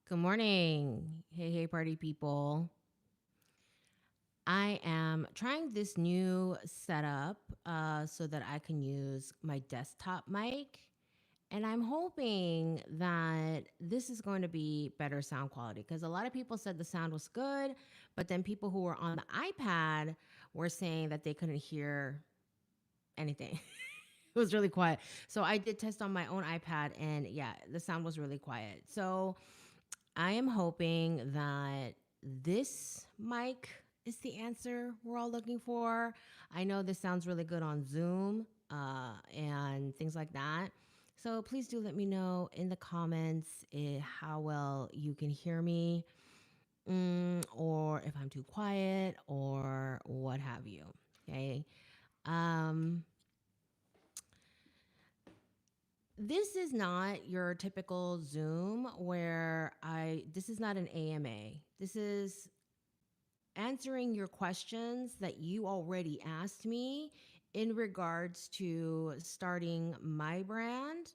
Good morning. Hey, party people. I am trying this new setup so that I can use my desktop mic. And I'm hoping that this is going to be better sound quality because a lot of people said the sound was good, but then people who were on the iPad were saying that they couldn't hear anything. It was really quiet. So I did test on my own iPad and yeah, the sound was really quiet. So I am hoping that this mic is the answer we're all looking for. I know this sounds really good on Zoom and things like that. So please do let me know in the comments how well you can hear me, or if I'm too quiet, or what have you. Okay. Um, this is not your typical Zoom where this is not an AMA. This is answering your questions that you already asked me in regards to starting my brand.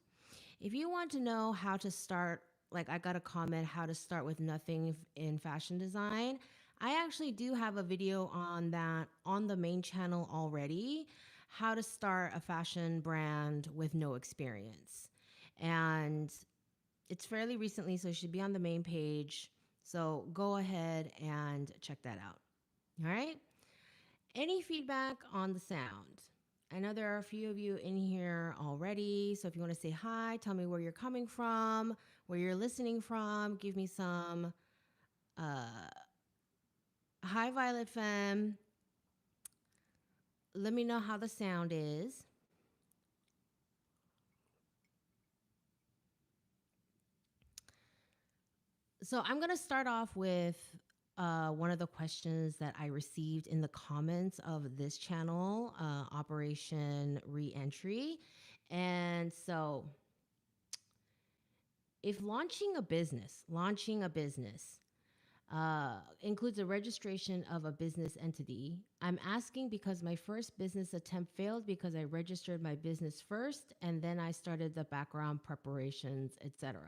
If you want to know how to start, like I got a comment, how to start with nothing in fashion design, I actually do have a video on that on the main channel already, how to start a fashion brand with no experience. And it's fairly recently, so it should be on the main page. So go ahead and check that out. All right. Any feedback on the sound? I know there are a few of you in here already. So if you want to say hi, tell me where you're coming from, where you're listening from, give me some uh, hi, Violet Femme. Let me know how the sound is. So I'm going to start off with one of the questions that I received in the comments of this channel, Operation Reentry. And so if launching a business includes a registration of a business entity, I'm asking because my first business attempt failed because I registered my business first and then I started the background preparations, etc.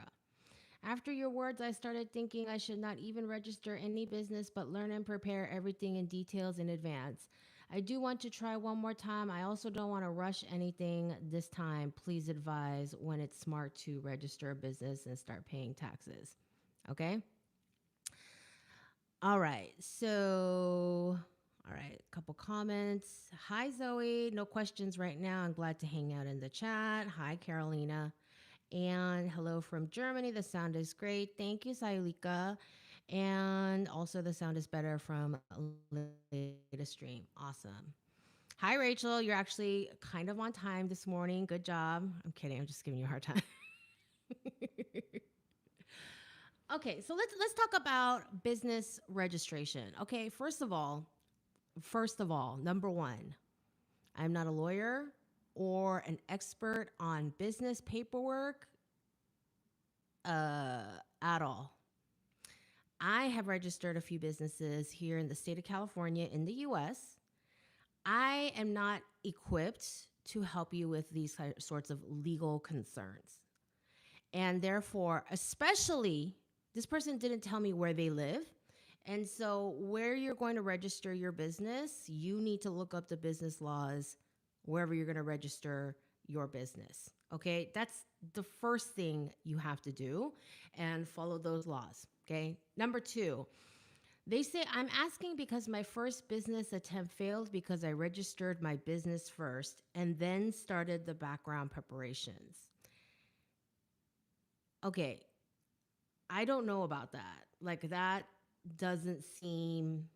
After your words, I started thinking I should not even register any business but learn and prepare everything in details in advance. I do want to try one more time. I also don't want to rush anything this time. Please advise when it's smart to register a business and start paying taxes. Okay? All right. A couple comments. Hi, Zoe. No questions right now. I'm glad to hang out in the chat. Hi, Carolina. And hello from Germany. The sound is great. Thank you, Sayulika. And also, the sound is better from latest stream. Awesome. Hi, Rachel. You're actually kind of on time this morning. Good job. I'm kidding. I'm just giving you a hard time. Okay, so let's talk about business registration. Okay, first of all, number one, I'm not a lawyer or an expert on business paperwork at all. I have registered a few businesses here in the state of California in the US. I am not equipped to help you with these sorts of legal concerns. And therefore, especially, this person didn't tell me where they live. And so, where you're going to register your business, you need to look up the business laws wherever you're going to register your business. Okay, that's the first thing you have to do and follow those laws. Okay, number two, they say I'm asking because my first business attempt failed because I registered my business first and then started the background preparations. Okay, I don't know about that. Like, that doesn't seem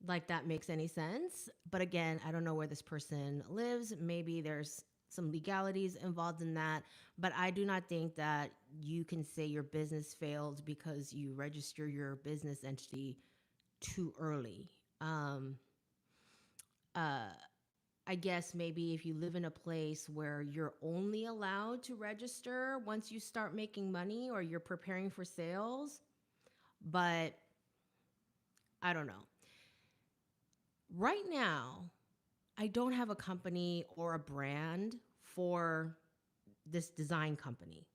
like that makes any sense. But again, I don't know where this person lives. Maybe there's some legalities involved in that. But I do not think that you can say your business failed because you register your business entity too early. Uh, I guess maybe if you live in a place where you're only allowed to register once you start making money or you're preparing for sales, but I don't know. Right now, I don't have a company or a brand for this design company.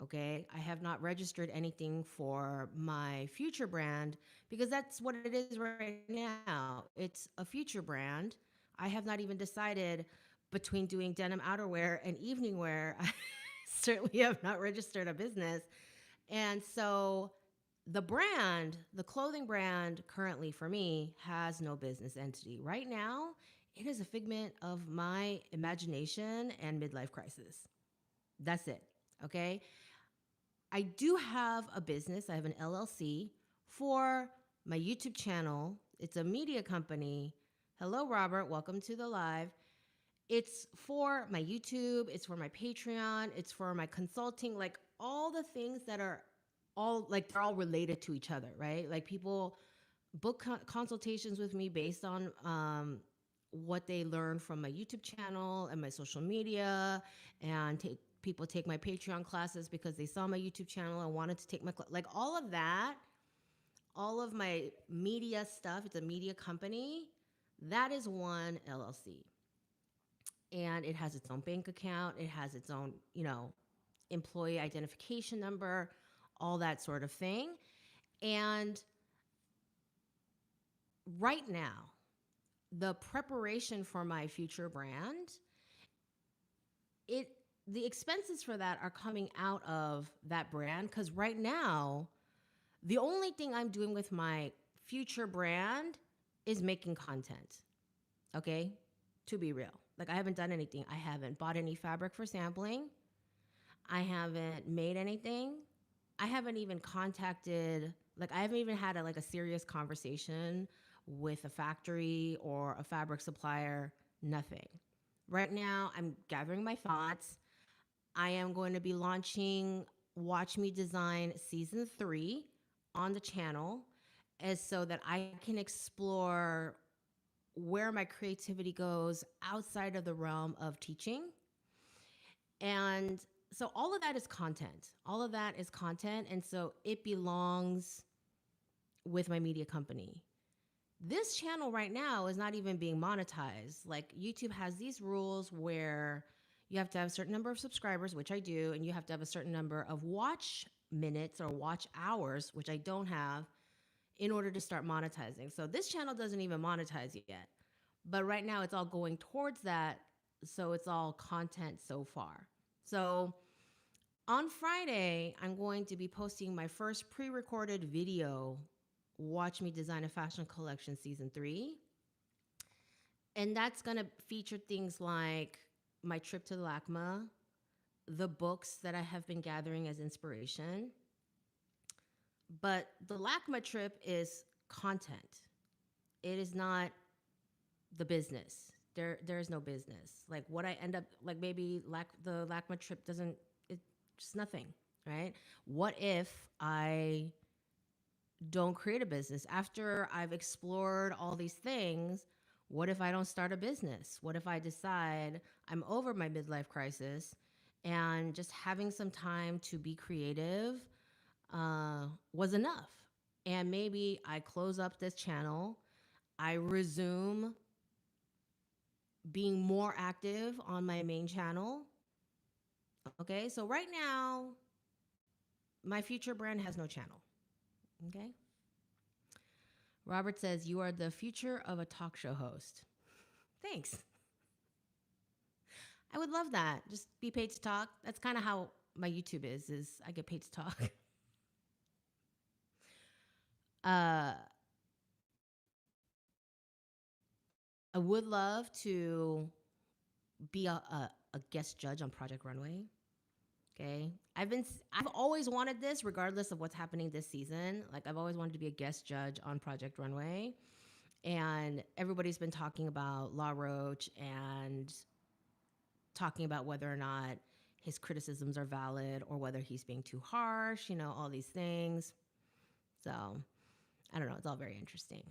Okay. I have not registered anything for my future brand because that's what it is right now. It's a future brand. I have not even decided between doing denim outerwear and evening wear. I certainly have not registered a business. And so the clothing brand currently for me has no business entity. Right now, it is a figment of my imagination and midlife crisis. That's it. Okay. I do have a business. I have an LLC for my YouTube channel. It's a media company. Hello, Robert. Welcome to the live. It's for my YouTube, it's for my Patreon, it's for my consulting, like all the things that are all like they're all related to each other, right? Like people book consultations with me based on what they learn from my YouTube channel and my social media, and people take my Patreon classes because they saw my YouTube channel and wanted to take my like all of that, all of my media stuff. It's a media company. That is one LLC, and it has its own bank account. It has its own, employee identification number, all that sort of thing. And right now, the preparation for my future brand, it the expenses for that are coming out of that brand because right now, the only thing I'm doing with my future brand is making content. Okay? To be real. Like I haven't done anything. I haven't bought any fabric for sampling. I haven't made anything. I haven't even contacted, like I haven't even had like a serious conversation with a factory or a fabric supplier, nothing. Right now, I'm gathering my thoughts. I am going to be launching Watch Me Design Season 3 on the channel as so that I can explore where my creativity goes outside of the realm of teaching. And so all of that is content. All of that is content. And so it belongs with my media company. This channel right now is not even being monetized. Like YouTube has these rules where you have to have a certain number of subscribers, which I do, and you have to have a certain number of watch minutes or watch hours, which I don't have, in order to start monetizing. So this channel doesn't even monetize yet. But right now it's all going towards that. So it's all content so far. So on Friday, I'm going to be posting my first pre recorded video, Watch Me Design a Fashion Collection Season 3. And that's going to feature things like my trip to LACMA, the books that I have been gathering as inspiration. But the LACMA trip is content, it is not the business. There's no business. Like what I end up like maybe the LACMA trip doesn't, it's just nothing, right? What if I don't create a business after I've explored all these things? What if I don't start a business? What if I decide I'm over my midlife crisis and just having some time to be creative was enough? And maybe I close up this channel, I resume being more active on my main channel. Okay, so right now, my future brand has no channel. Okay. Robert says, "You are the future of a talk show host." Thanks. I would love that. Just be paid to talk. That's kind of how my YouTube is I get paid to talk. uh, I would love to be a guest judge on Project Runway. Okay. I've always wanted this regardless of what's happening this season. Like I've always wanted to be a guest judge on Project Runway. And everybody's been talking about La Roche and talking about whether or not his criticisms are valid or whether he's being too harsh, all these things. So, I don't know, it's all very interesting.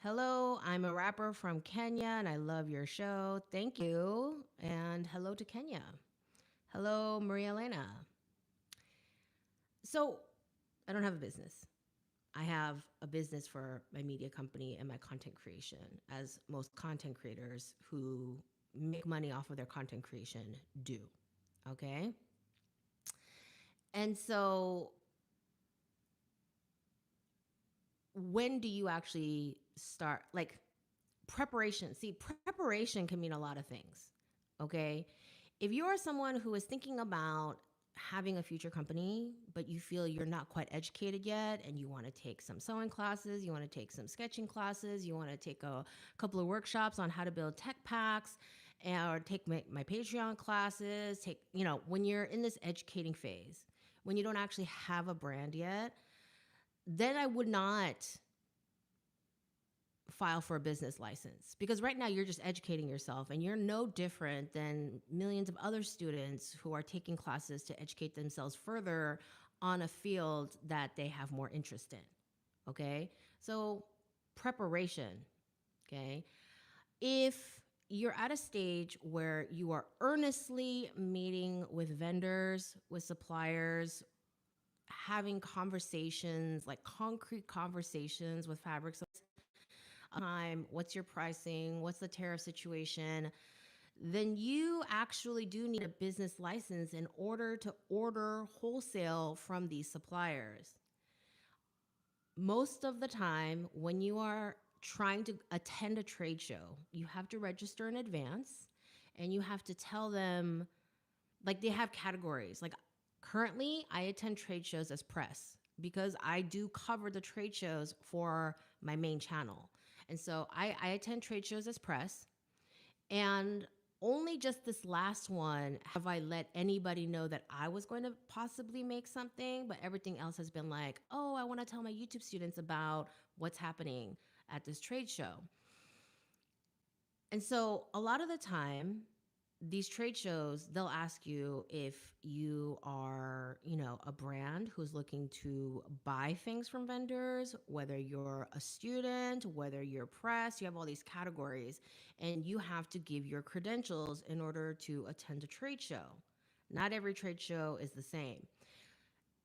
Hello, I'm a rapper from Kenya and I love your show. Thank you. And hello to Kenya. Hello, Maria Elena. So, I don't have a business. I have a business for my media company and my content creation, as most content creators who make money off of their content creation do. Okay. And so, when do you actually start? Like, preparation. See, preparation can mean a lot of things. Okay. If you're someone who is thinking about having a future company, but you feel you're not quite educated yet, and you want to take some sewing classes, you want to take some sketching classes, you want to take a couple of workshops on how to build tech packs, or take my Patreon classes, when you're in this educating phase, when you don't actually have a brand yet, then I would not file for a business license, because right now you're just educating yourself, and you're no different than millions of other students who are taking classes to educate themselves further on a field that they have more interest in. Okay. So, preparation. Okay. If you're at a stage where you are earnestly meeting with vendors, with suppliers, having conversations, like concrete conversations with fabric time, what's your pricing, what's the tariff situation, then you actually do need a business license in order to order wholesale from these suppliers. Most of the time, when you are trying to attend a trade show, you have to register in advance, and you have to tell them, like, they have categories. Like, currently, I attend trade shows as press because I do cover the trade shows for my main channel. And so I attend trade shows as press. And only just this last one have I let anybody know that I was going to possibly make something, but everything else has been like, oh, I want to tell my YouTube students about what's happening at this trade show. And so a lot of the time, these trade shows, they'll ask you if you are, a brand who's looking to buy things from vendors, whether you're a student, whether you're press, you have all these categories, and you have to give your credentials in order to attend a trade show. Not every trade show is the same.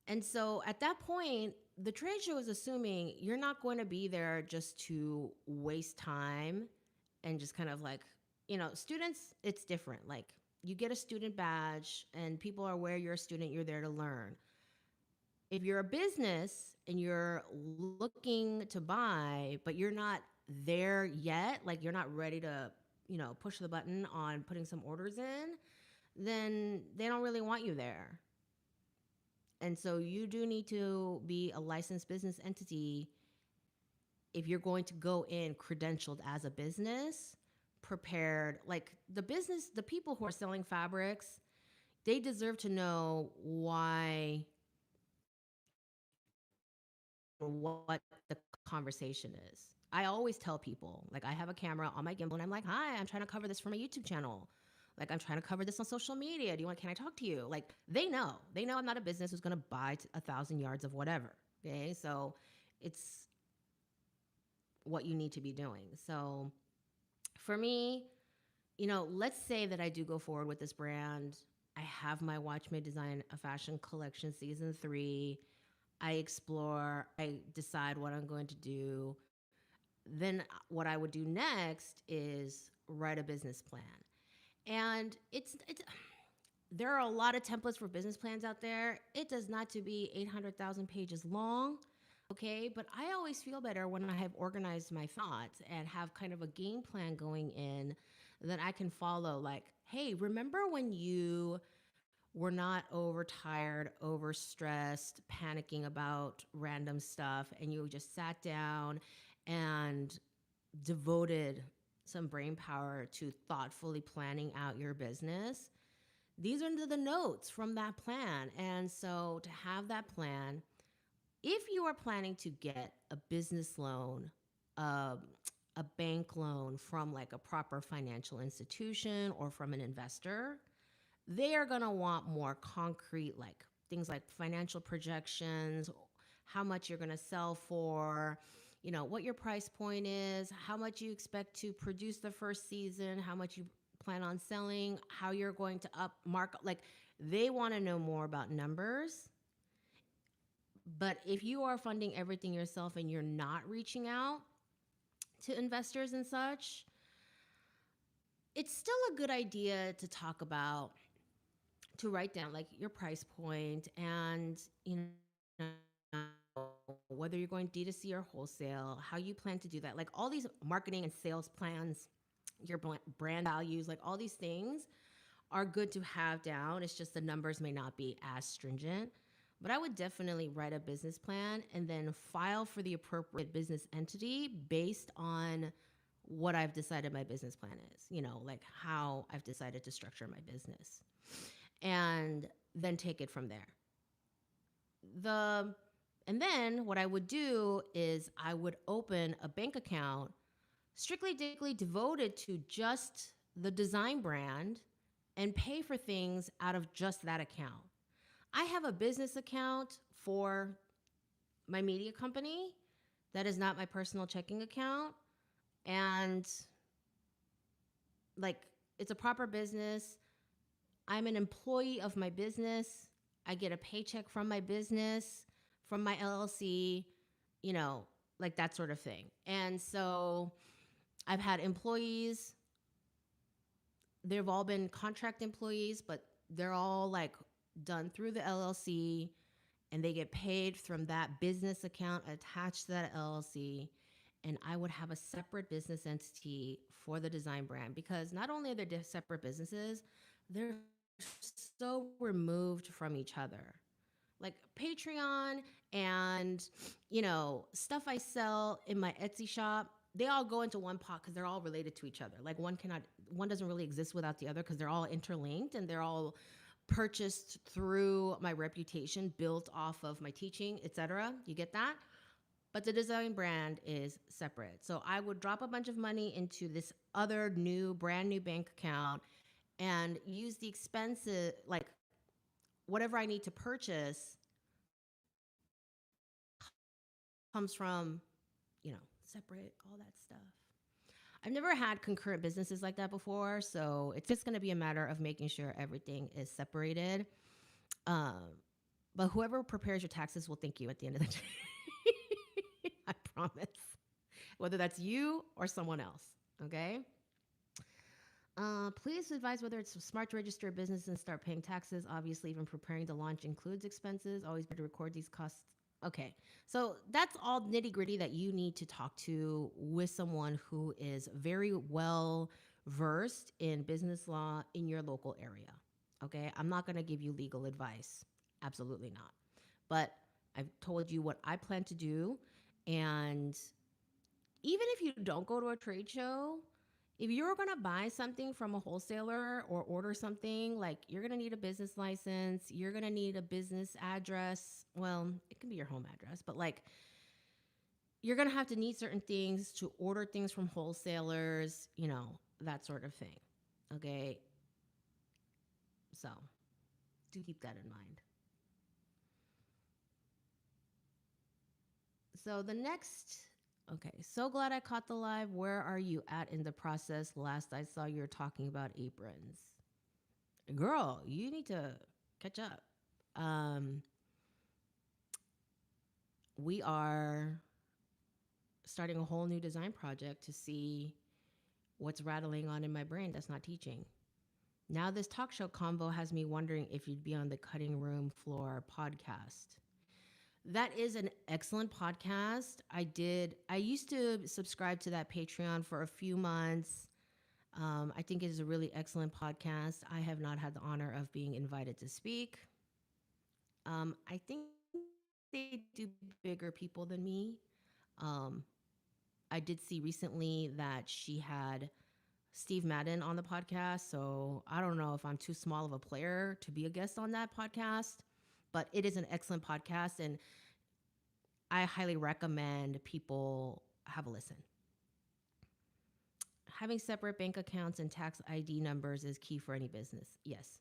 And so at that point, the trade show is assuming you're not going to be there just to waste time and just kind of like, students, it's different. Like, you get a student badge and people are aware you're a student, you're there to learn. If you're a business and you're looking to buy, but you're not there yet, like you're not ready to, push the button on putting some orders in, then they don't really want you there. And so you do need to be a licensed business entity if you're going to go in credentialed as a business, prepared. Like, the people who are selling fabrics, they deserve to know why, what the conversation is. I always tell people, like, I have a camera on my gimbal and I'm like, hi, I'm trying to cover this for my YouTube channel. Like, I'm trying to cover this on social media. Can I talk to you? Like, they know I'm not a business who's going to buy 1,000 yards of whatever. Okay. So it's what you need to be doing. So for me, let's say that I do go forward with this brand. I have my Watch May Design a Fashion Collection Season 3. I explore, I decide what I'm going to do. Then what I would do next is write a business plan. And it's there are a lot of templates for business plans out there. It does not to be 800,000 pages long. Okay, but I always feel better when I have organized my thoughts and have kind of a game plan going in that I can follow. Like, hey, remember when you were not overtired, overstressed, panicking about random stuff, and you just sat down and devoted some brain power to thoughtfully planning out your business? These are the notes from that plan. And so, to have that plan, if you are planning to get a business loan, a bank loan from like a proper financial institution or from an investor, they are going to want more concrete, like things like financial projections, how much you're going to sell for, what your price point is, how much you expect to produce the first season, how much you plan on selling, how you're going to up mark. Like, they want to know more about numbers. But if you are funding everything yourself and you're not reaching out to investors and such, it's still a good idea to talk about to write down like your price point and, whether you're going D2C or wholesale, how you plan to do that, like all these marketing and sales plans, your brand values, like all these things are good to have down. It's just the numbers may not be as stringent. But I would definitely write a business plan and then file for the appropriate business entity based on what I've decided my business plan is, like how I've decided to structure my business. And then take it from there. The and then what I would do is I would open a bank account strictly devoted to just the design brand and pay for things out of just that account. I have a business account for my media company that is not my personal checking account. And like, it's a proper business. I'm an employee of my business. I get a paycheck from my business, from my LLC, you know, like that sort of thing. And so I've had employees. They've all been contract employees, but they're all like done through the LLC, and they get paid from that business account attached to that LLC. And I would have a separate business entity for the design brand, because not only are they separate businesses, they're so removed from each other. Like Patreon and, stuff I sell in my Etsy shop, they all go into one pot because they're all related to each other. Like one doesn't really exist without the other because they're all interlinked and they're all purchased through my reputation, built off of my teaching, etc. You get that? But the design brand is separate. So I would drop a bunch of money into this other brand new bank account and use the expenses, like whatever I need to purchase comes from, separate, all that stuff. I've never had concurrent businesses like that before, so it's just going to be a matter of making sure everything is separated. Um, but whoever prepares your taxes will thank you at the end of the day. I promise. Whether that's you or someone else, okay? Please advise whether it's smart to register a business and start paying taxes. Obviously, even preparing to launch includes expenses. Always better to record these costs. Okay, so that's all nitty gritty that you need to talk to with someone who is very well versed in business law in your local area. Okay, I'm not going to give you legal advice. Absolutely not. But I've told you what I plan to do. And even if you don't go to a trade show, if you're going to buy something from a wholesaler or order something, like you're going to need a business license, you're going to need a business address. Well, it can be your home address, but like you're going to have to need certain things to order things from wholesalers, that sort of thing. Okay. So do keep that in mind. So the next, okay, so glad I caught the live. Where are you at in the process? Last I saw you were talking about aprons. Girl, you need to catch up. We are starting a whole new design project to see what's rattling on in my brain that's not teaching. Now this talk show convo has me wondering if you'd be on the Cutting Room Floor podcast. That is an excellent podcast. I used to subscribe to that Patreon for a few months. I think it is a really excellent podcast. I have not had the honor of being invited to speak. I think they do bigger people than me. I did see recently that she had Steve Madden on the podcast. So I don't know if I'm too small of a player to be a guest on that podcast, but it is an excellent podcast. And I highly recommend people have a listen. Having separate bank accounts and tax ID numbers is key for any business. Yes.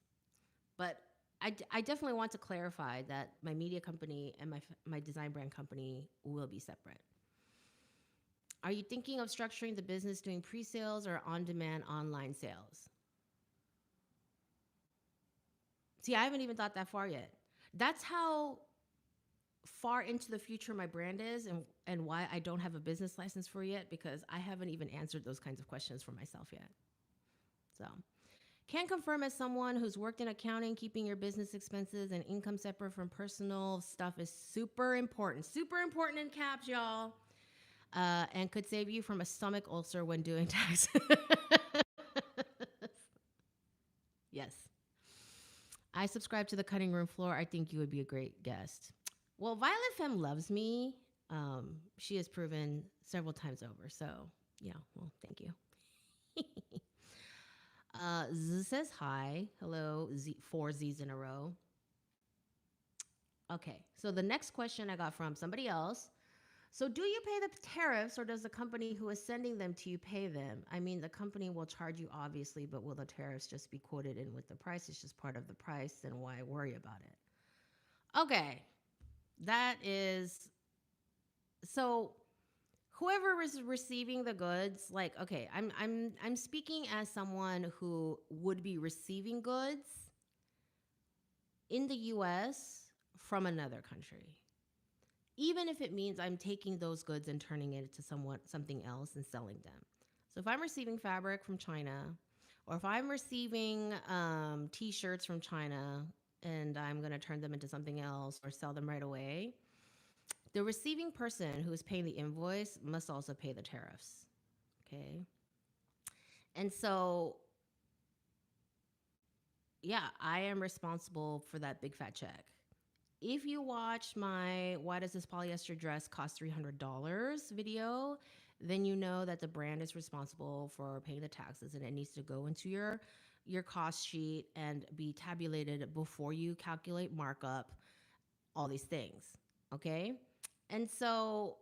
But I definitely want to clarify that my media company and my design brand company will be separate. Are you thinking of structuring the business doing pre-sales or on-demand online sales? See, I haven't even thought that far yet. That's how far into the future my brand is, and why I don't have a business license for it yet, because I haven't even answered those kinds of questions for myself yet. So Can confirm as someone who's worked in accounting, keeping your business expenses and income separate from personal stuff is super important. Super important in caps, y'all. And could save you from a stomach ulcer when doing taxes. Yes. I subscribe to the cutting room floor. I think you would be a great guest. Well, Violet Femme loves me. She has proven several times over. So, yeah, well, thank you. Z says hi. Hello, Z, 4 Z's in a row. Okay, so the next question I got from somebody else. So, do you pay the tariffs or does the company who is sending them to you pay them? I mean, the company will charge you, obviously, but will the tariffs just be quoted in with the price? It's just part of the price, then why worry about it? Okay, that is so whoever is receiving the goods, like, okay, I'm speaking as someone who would be receiving goods in the US from another country. Even if it means I'm taking those goods and turning it into something else and selling them. So if I'm receiving fabric from China, or if I'm receiving t-shirts from China and I'm going to turn them into something else or sell them right away, the receiving person who is paying the invoice must also pay the tariffs. Okay. And so, yeah, I am responsible for that big fat check. If you watch my Why Does This Polyester Dress Cost $300 video, then you know that the brand is responsible for paying the taxes and it needs to go into your cost sheet and be tabulated before you calculate markup, all these things. Okay? And so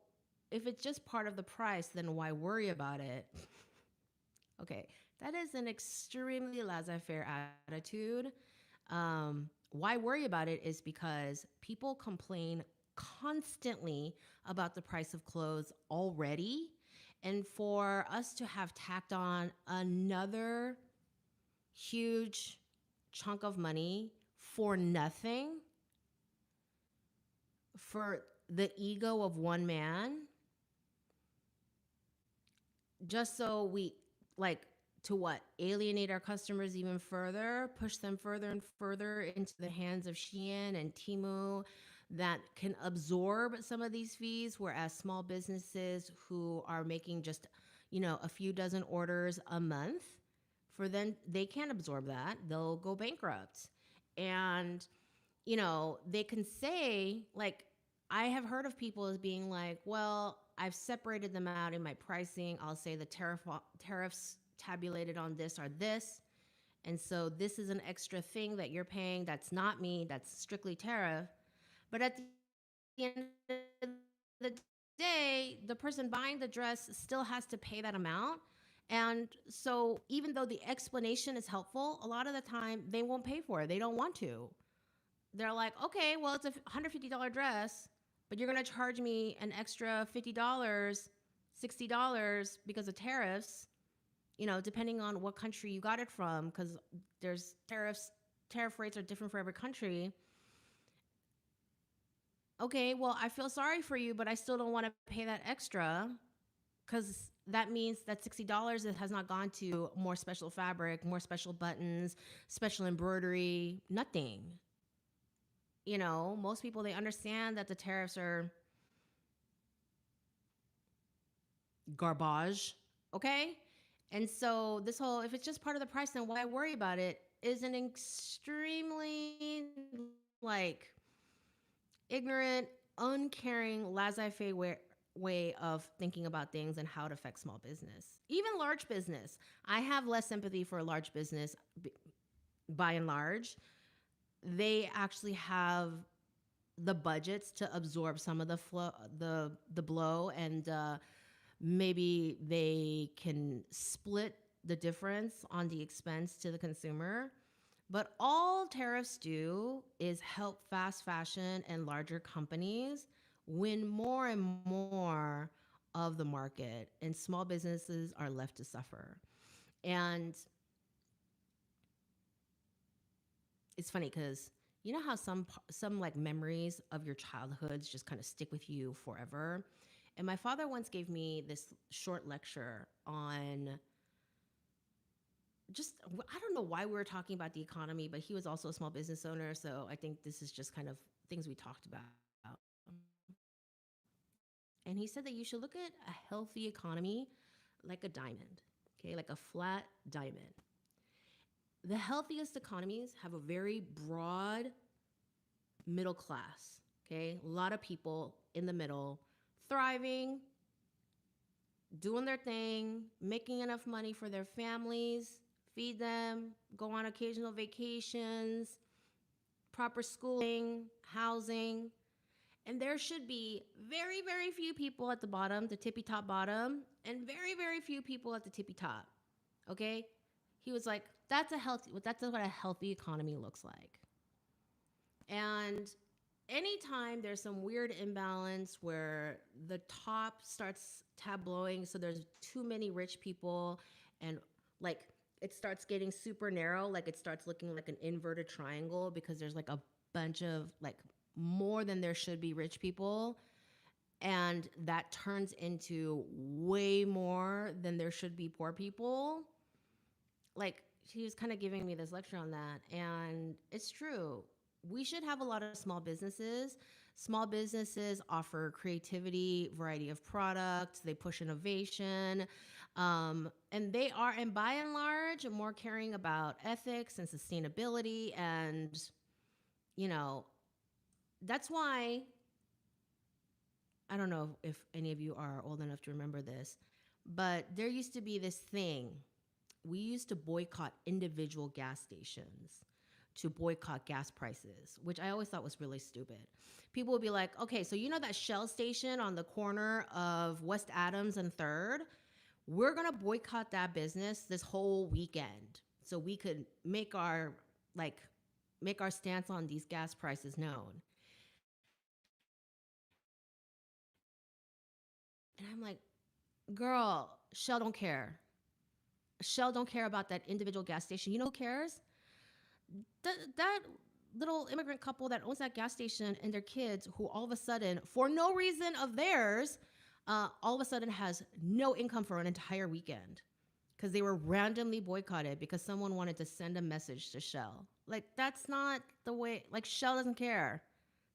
if it's just part of the price, then why worry about it? Okay, that is an extremely laissez-faire attitude. Why worry about it is because people complain constantly about the price of clothes already. And for us to have tacked on another huge chunk of money for nothing, for the ego of one man, just so we like to what? Alienate our customers even further, push them further and further into the hands of Shein and Temu that can absorb some of these fees, whereas small businesses who are making just, a few dozen orders a month, for them, they can't absorb that. They'll go bankrupt. And, they can say, like, I have heard of people as being like, well, I've separated them out in my pricing. I'll say the tariffs tabulated on this are this. And so this is an extra thing that you're paying that's not me, that's strictly tariff. But at the end of the day, the person buying the dress still has to pay that amount. And so even though the explanation is helpful, a lot of the time they won't pay for it. They don't want to. They're like, okay, well, it's a $150 dress, but you're going to charge me an extra $50, $60 because of tariffs, depending on what country you got it from, because there's tariff rates are different for every country. Okay, well, I feel sorry for you, but I still don't want to pay that extra because that means that $60 has not gone to more special fabric, more special buttons, special embroidery, nothing. Most people, they understand that the tariffs are garbage, okay? And so this whole, if it's just part of the price, then why worry about it, is an extremely, like, ignorant, uncaring, laissez-faire way of thinking about things and how it affects small business. Even large business. I have less sympathy for a large business by and large. They actually have the budgets to absorb some of the blow, and maybe they can split the difference on the expense to the consumer. But all tariffs do is help fast fashion and larger companies win more and more of the market, and small businesses are left to suffer. And it's funny because you know how some like memories of your childhoods just kind of stick with you forever. And my father once gave me this short lecture on just I don't know why we were talking about the economy, but he was also a small business owner, so I think this is just kind of things we talked about. And he said that you should look at a healthy economy like a diamond, okay, like a flat diamond. The healthiest economies have a very broad middle class, okay? A lot of people in the middle thriving, doing their thing, making enough money for their families, feed them, go on occasional vacations, proper schooling, housing. And there should be very, very few people at the bottom, the tippy top bottom, and very, very few people at the tippy top. Okay? He was like, that's what a healthy economy looks like. And anytime there's some weird imbalance where the top starts tableauing, so there's too many rich people, and like it starts getting super narrow, like it starts looking like an inverted triangle because there's like a bunch of like more than there should be rich people, and that turns into way more than there should be poor people. Like she was kind of giving me this lecture on that, and it's true. We should have a lot of small businesses. Small businesses offer creativity, variety of products, they push innovation, and they are, and by and large, more caring about ethics and sustainability. And you know, that's why I don't know if any of you are old enough to remember this, but there used to be this thing. We used to boycott individual gas stations to boycott gas prices, which I always thought was really stupid. People would be like, okay, so you know that Shell station on the corner of West Adams and 3rd? We're going to boycott that business this whole weekend so we could like make our stance on these gas prices known. And I'm like, girl, Shell don't care. Shell don't care about that individual gas station. You know who cares? That little immigrant couple that owns that gas station and their kids, who all of a sudden, for no reason of theirs, all of a sudden has no income for an entire weekend because they were randomly boycotted because someone wanted to send a message to Shell. Like, that's not the way, like, Shell doesn't care.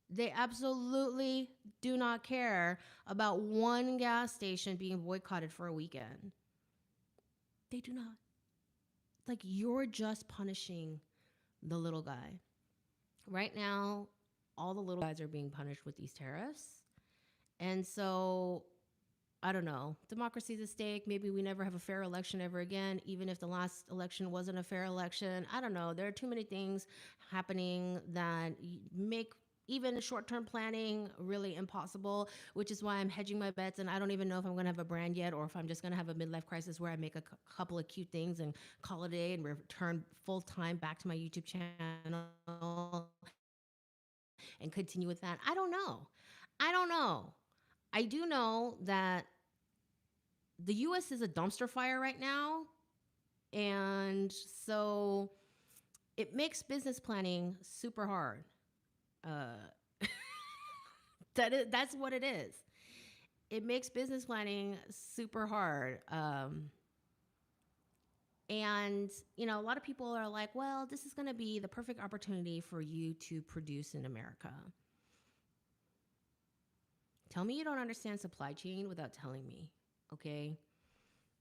They absolutely do not care about one gas station being boycotted for a weekend. They do not. Like, you're just punishing the little guy. Right now, all the little guys are being punished with these tariffs. And so, I don't know. Democracy's at stake. Maybe we never have a fair election ever again, even if the last election wasn't a fair election. I don't know. There are too many things happening that make even short-term planning really impossible, which is why I'm hedging my bets, and I don't even know if I'm going to have a brand yet or if I'm just going to have a midlife crisis where I make a couple of cute things and call it a day and return full-time back to my YouTube channel and continue with that. I don't know. I don't know. I do know that the US is a dumpster fire right now. And so it makes business planning super hard. Uh, that's what it is. It makes business planning super hard. And, you know, a lot of people are like, well, this is going to be the perfect opportunity for you to produce in America. Tell me you don't understand supply chain without telling me, okay?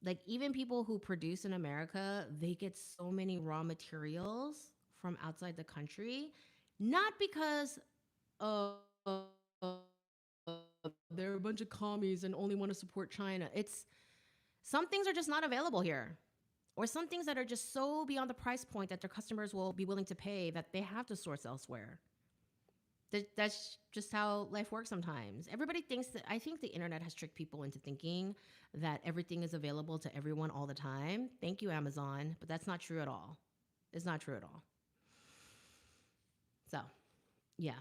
Like, even people who produce in America, they get so many raw materials from outside the country, not because uh, they're a bunch of commies and only want to support China. It's some things are just not available here, or some things that are just so beyond the price point that their customers will be willing to pay that they have to source elsewhere. That's just how life works sometimes. Everybody thinks that, I think the internet has tricked people into thinking that everything is available to everyone all the time. Thank you, Amazon. But that's not true at all. It's not true at all. So, yeah.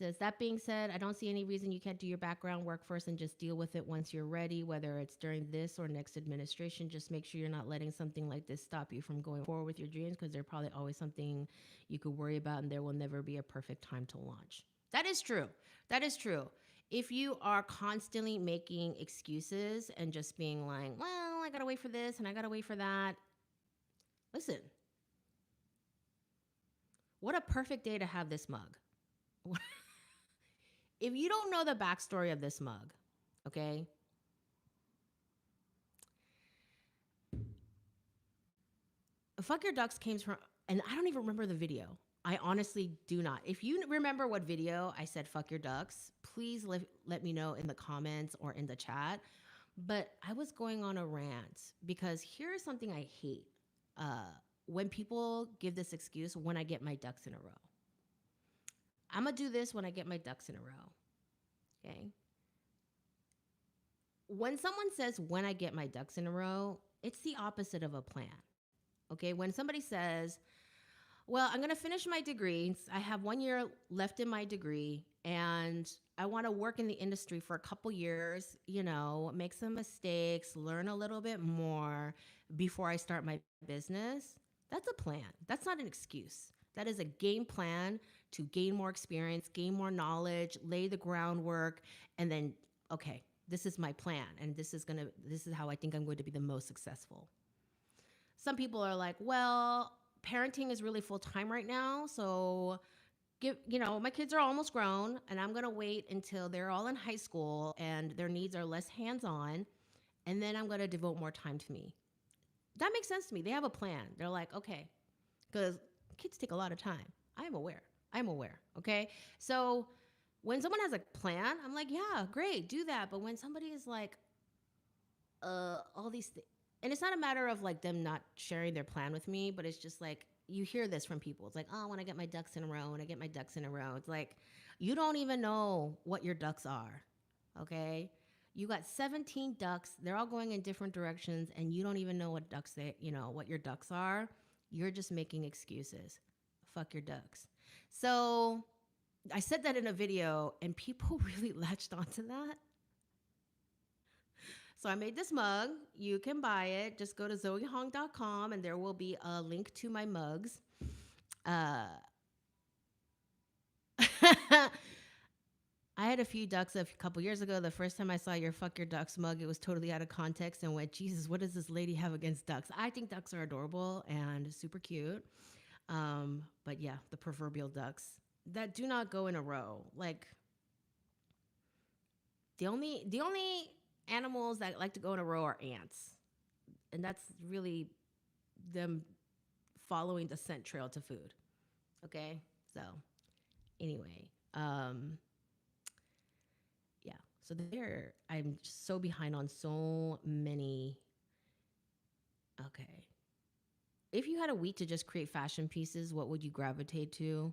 Says, that being said, I don't see any reason you can't do your background work first and just deal with it once you're ready, whether it's during this or next administration. Just make sure you're not letting something like this stop you from going forward with your dreams, because there's probably always something you could worry about, and there will never be a perfect time to launch. That is true. That is true. If you are constantly making excuses and just being like, well, I gotta wait for this and I gotta wait for that, listen, what a perfect day to have this mug. If you don't know the backstory of this mug, okay, Fuck Your Ducks came from, and I don't even remember the video. I honestly do not. If you remember what video I said fuck your ducks, please let me know in the comments or in the chat. But I was going on a rant because here's something I hate. When people give this excuse, when I get my ducks in a row. I'm going to do this when I get my ducks in a row. Okay. When someone says when I get my ducks in a row, it's the opposite of a plan. Okay. When somebody says, well, I'm going to finish my degree. I have 1 year left in my degree and I want to work in the industry for a couple years, make some mistakes, learn a little bit more before I start my business. That's a plan. That's not an excuse. That is a game plan to gain more experience, gain more knowledge, lay the groundwork, and then, okay, this is my plan. And this is how I think I'm going to be the most successful. Some people are like, well, parenting is really full time right now. So my kids are almost grown and I'm going to wait until they're all in high school and their needs are less hands-on. And then I'm going to devote more time to me. That makes sense to me. They have a plan. They're like, okay, because kids take a lot of time. I'm aware. Okay. So when someone has a plan, I'm like, yeah, great, do that. But when somebody is like, all these things, and it's not a matter of like them not sharing their plan with me, but it's just like you hear this from people. It's like, oh, when I get my ducks in a row, it's like you don't even know what your ducks are. Okay? You got 17 ducks, they're all going in different directions and you don't even know what what your ducks are. You're just making excuses. Fuck your ducks. So, I said that in a video and people really latched onto that. So I made this mug. You can buy it. Just go to zoehong.com and there will be a link to my mugs. I had a few ducks a couple years ago. The first time I saw your Fuck Your Ducks mug, it was totally out of context and went, Jesus, what does this lady have against ducks? I think ducks are adorable and super cute. But yeah, the proverbial ducks that do not go in a row. Like the only animals that like to go in a row are ants. And that's really them following the scent trail to food. Okay? So, anyway, yeah. So I'm so behind on so many. Okay. If you had a week to just create fashion pieces, what would you gravitate to?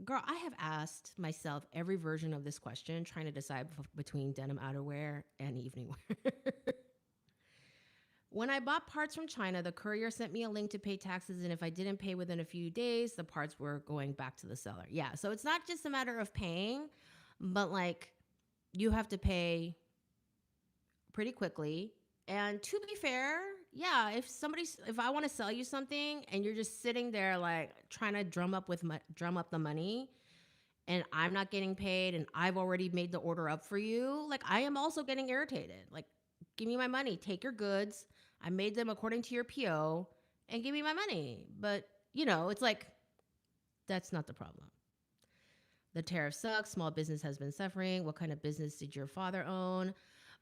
Girl, I have asked myself every version of this question, trying to decide between denim outerwear and evening wear. When I bought parts from China, the courier sent me a link to pay taxes, and if I didn't pay within a few days, the parts were going back to the seller. Yeah, so it's not just a matter of paying, but like you have to pay pretty quickly. And to be fair, yeah, if I want to sell you something and you're just sitting there like trying to drum up the money, and I'm not getting paid and I've already made the order up for you, like I am also getting irritated. Like, give me my money, take your goods. I made them according to your PO and give me my money. But, it's like, that's not the problem. The tariff sucks. Small business has been suffering. What kind of business did your father own?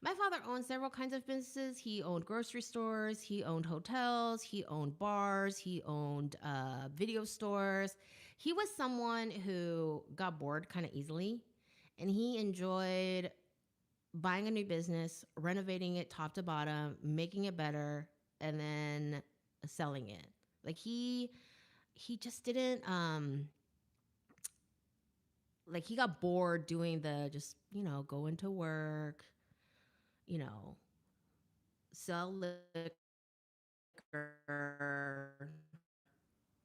My father owned several kinds of businesses. He owned grocery stores. He owned hotels. He owned bars. He owned video stores. He was someone who got bored kind of easily. And he enjoyed buying a new business, renovating it top to bottom, making it better, and then selling it. Like he just didn't like he got bored doing the just, going to work, sell liquor,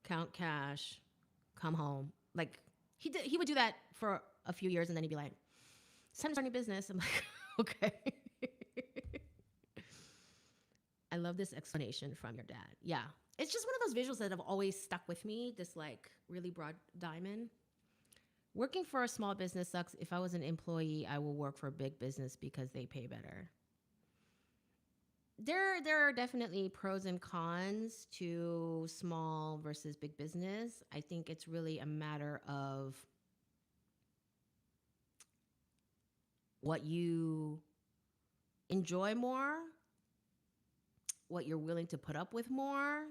count cash, come home. Like he would do that for a few years and then he'd be like, it's time to start a new business. I'm like, okay. I love this explanation from your dad. Yeah. It's just one of those visuals that have always stuck with me. This like really broad diamond Working for a small business sucks. If I was an employee, I will work for a big business because they pay better. There are definitely pros and cons to small versus big business. I think it's really a matter of what you enjoy more, what you're willing to put up with more,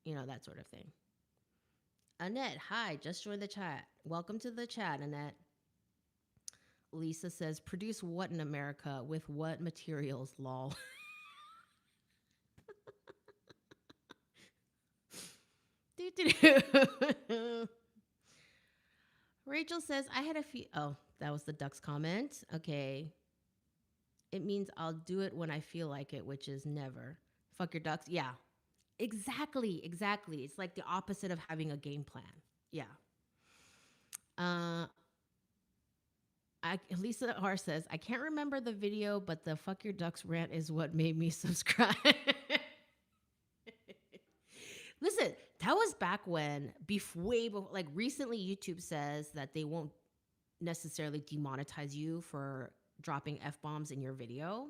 that sort of thing. Annette, hi, just joined the chat. Welcome to the chat, Annette. Lisa says, produce what in America with what materials, lol. Rachel says, I had a few. Oh, that was the ducks comment. Okay. It means I'll do it when I feel like it, which is never. Fuck your ducks. Yeah. Exactly. Exactly. It's like the opposite of having a game plan. Yeah. Uh, Lisa R says, I can't remember the video, but the fuck your ducks rant is what made me subscribe. Listen, that was back when, way before, like recently, YouTube says that they won't necessarily demonetize you for dropping F bombs in your video.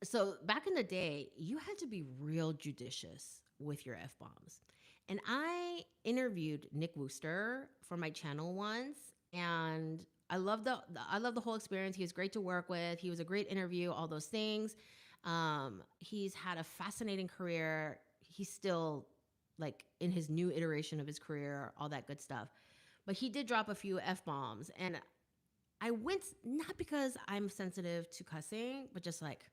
So back in the day, you had to be real judicious with your F bombs. And I interviewed Nick Wooster for my channel once, and I love the whole experience. He was great to work with. He was a great interview, all those things. He's had a fascinating career. He's still like in his new iteration of his career, all that good stuff. But he did drop a few F bombs, and I went not because I'm sensitive to cussing, but just like,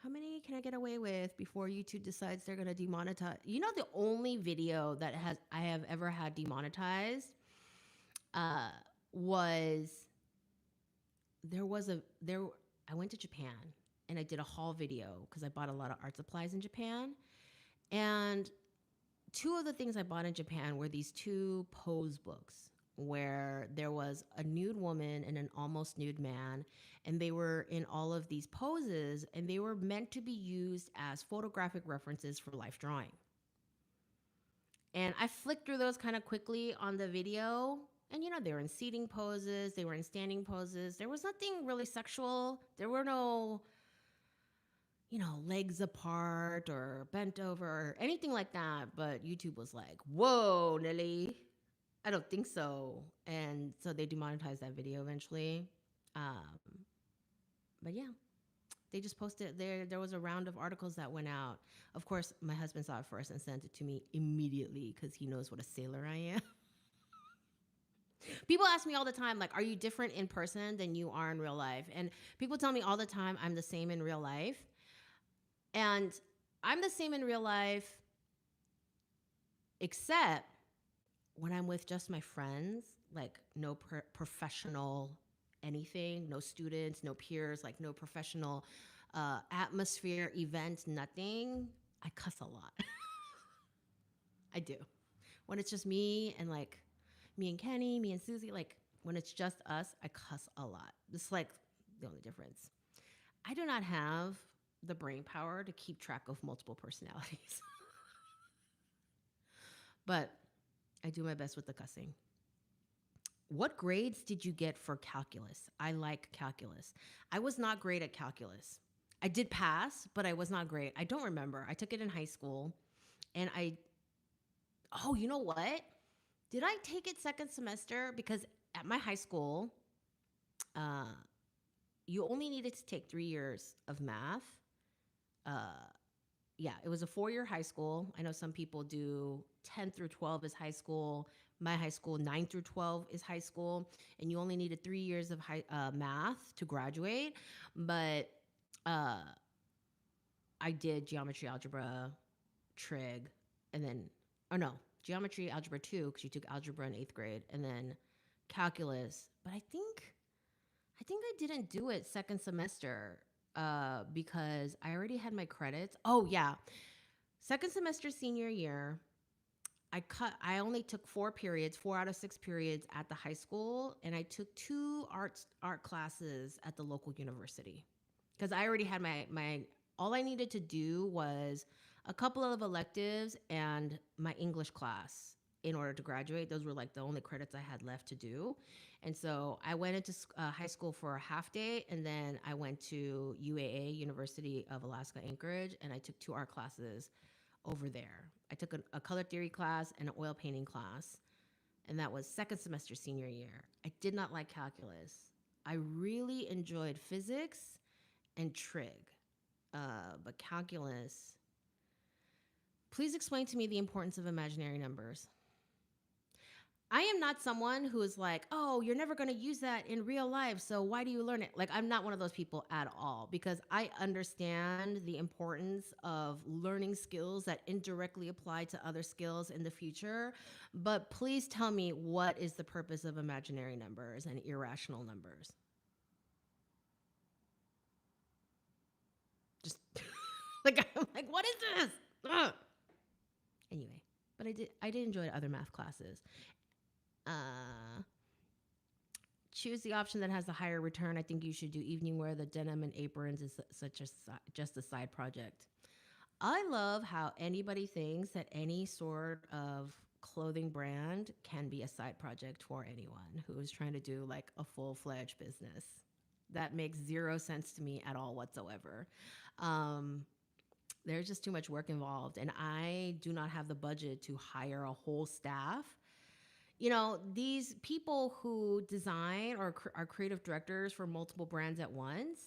how many can I get away with before YouTube decides they're gonna demonetize? The only video that I have ever had demonetized uh, was there. I went to Japan and I did a haul video because I bought a lot of art supplies in Japan, and two of the things I bought in Japan were these two pose books where there was a nude woman and an almost nude man, and they were in all of these poses, and they were meant to be used as photographic references for life drawing. And I flicked through those kind of quickly on the video, and they were in seating poses, they were in standing poses. There was nothing really sexual. There were no legs apart or bent over or anything like that. But YouTube was like, whoa, Nelly, I don't think so. And so they demonetized that video eventually. But yeah, they just posted there was a round of articles that went out. Of course, my husband saw it first and sent it to me immediately because he knows what a sailor I am. People ask me all the time, like, are you different in person than you are in real life? And people tell me all the time I'm the same in real life. And I'm the same in real life, except when I'm with just my friends, like no professional anything, no students, no peers, like no professional atmosphere, event, nothing. I cuss a lot. I do. When it's just me and like me and Kenny, me and Susie, like when it's just us, I cuss a lot. This is like the only difference. I do not have the brain power to keep track of multiple personalities. But I do my best with the cussing. What grades did you get for calculus? I like calculus. I was not great at calculus. I did pass, but I was not great. I don't remember. I took it in high school, and oh, you know what? Did I take it second semester? Because at my high school, you only needed to take 3 years of math. Yeah, it was a 4-year high school. I know some people do 10 through 12 is high school. My high school, 9 through 12 is high school. And you only needed 3 years of math to graduate. But I did geometry, algebra, trig, and then, geometry, algebra 2, because you took algebra in 8th grade, and then calculus. But I think I didn't do it second semester because I already had my credits. Oh yeah, second semester senior year, I only took 4 out of 6 periods at the high school, and I took 2 art classes at the local university because I already had my all I needed to do was a couple of electives and my English class in order to graduate. Those were like the only credits I had left to do. And so I went into high school for a half day, and then I went to UAA, University of Alaska Anchorage, and I took 2 art classes over there. I took a color theory class and an oil painting class, and that was second semester senior year. I did not like calculus. I really enjoyed physics and trig, but calculus. Please explain to me the importance of imaginary numbers. I am not someone who is like, oh, you're never going to use that in real life. So why do you learn it? Like, I'm not one of those people at all, because I understand the importance of learning skills that indirectly apply to other skills in the future. But please tell me, what is the purpose of imaginary numbers and irrational numbers? Just like, I'm like, what is this? Ugh. Anyway, but I did enjoy other math classes. Uh, Choose the option that has the higher return. I think you should do evening wear. The denim and aprons is such a just a side project. I love how anybody thinks that any sort of clothing brand can be a side project for anyone who is trying to do like a full-fledged business. That makes zero sense to me at all whatsoever. Um, there's just too much work involved, and I do not have the budget to hire a whole staff. These people who design or are creative directors for multiple brands at once,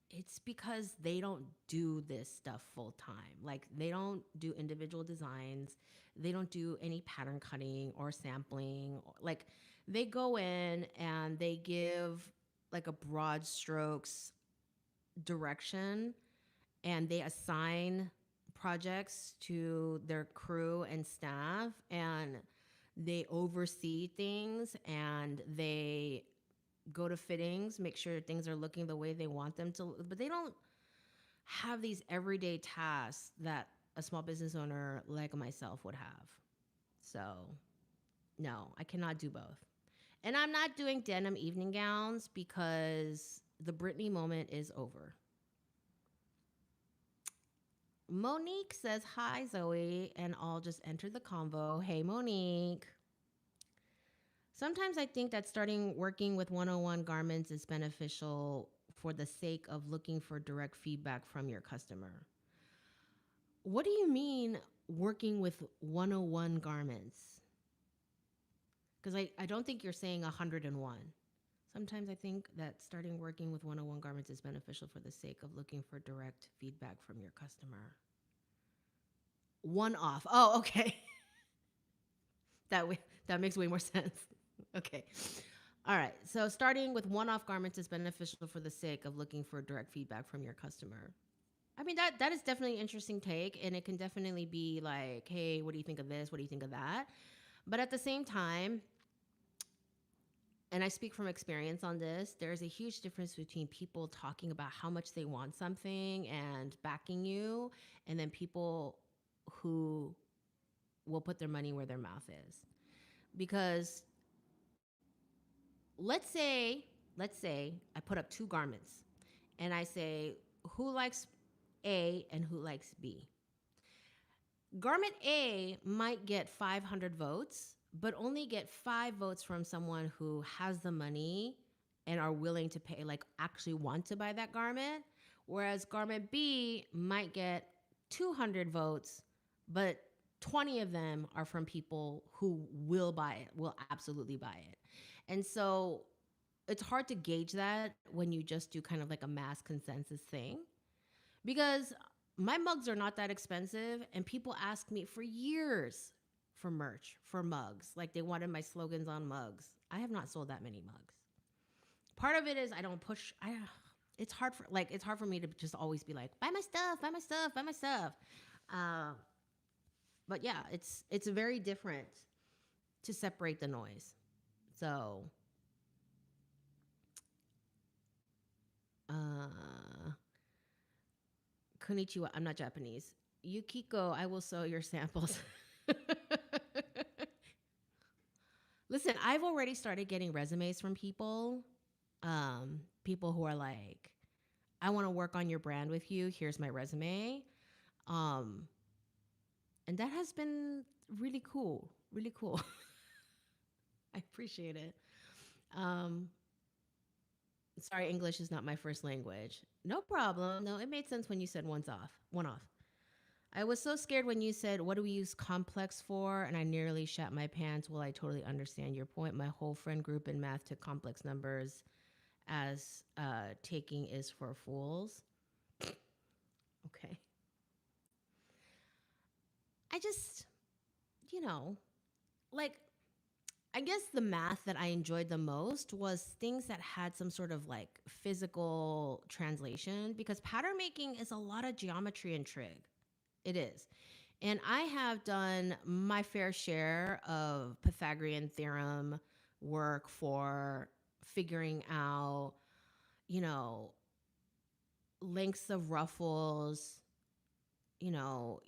it's because they don't do this stuff full time. Like, they don't do individual designs, they don't do any pattern cutting or sampling. Like, they go in and they give like a broad strokes direction, and they assign projects to their crew and staff, and they oversee things, and they go to fittings, make sure things are looking the way they want them to, but they don't have these everyday tasks that a small business owner like myself would have. So, no, I cannot do both. And I'm not doing denim evening gowns because the Britney moment is over. Monique says, hi, Zoe, and I'll just enter the convo. Hey, Monique. Sometimes I think that starting working with 101 garments is beneficial for the sake of looking for direct feedback from your customer. What do you mean working with 101 garments? Because I don't think you're saying 101. Sometimes I think that starting working with 101 garments is beneficial for the sake of looking for direct feedback from your customer. One off. Oh, okay. That makes way more sense. Okay. All right. So starting with one-off garments is beneficial for the sake of looking for direct feedback from your customer. I mean, that is definitely an interesting take, and it can definitely be like, hey, what do you think of this? What do you think of that? But at the same time, and I speak from experience on this, there's a huge difference between people talking about how much they want something and backing you, and then people who will put their money where their mouth is. Because let's say I put up 2 garments, and I say, who likes A and who likes B? Garment A might get 500 votes, but only get 5 votes from someone who has the money and are willing to pay, like actually want to buy that garment. Whereas garment B might get 200 votes, but 20 of them are from people who will buy it, will absolutely buy it. And so it's hard to gauge that when you just do kind of like a mass consensus thing, because my mugs are not that expensive, and people ask me for years for merch, for mugs. Like, they wanted my slogans on mugs. I have not sold that many mugs. Part of it is I don't push. It's hard for me to just always be like, buy my stuff, buy my stuff, buy my stuff. But yeah, it's very different to separate the noise. So, konnichiwa. I'm not Japanese. Yukiko, I will sew your samples. Listen, I've already started getting resumes from people. People who are like, I want to work on your brand with you. Here's my resume. And that has been really cool. Really cool. I appreciate it. Um, Sorry, English is not my first language. No problem. No, it made sense when you said one's off. One off. I was so scared when you said, "What do we use complex for?" And I nearly shat my pants. Well, I totally understand your point. My whole friend group in math took complex numbers as taking is for fools. Okay. I just, you know, like, I guess the math that I enjoyed the most was things that had some sort of like physical translation because pattern making is a lot of geometry and trig. It is. And I have done my fair share of Pythagorean theorem work for figuring out, you know, lengths of ruffles,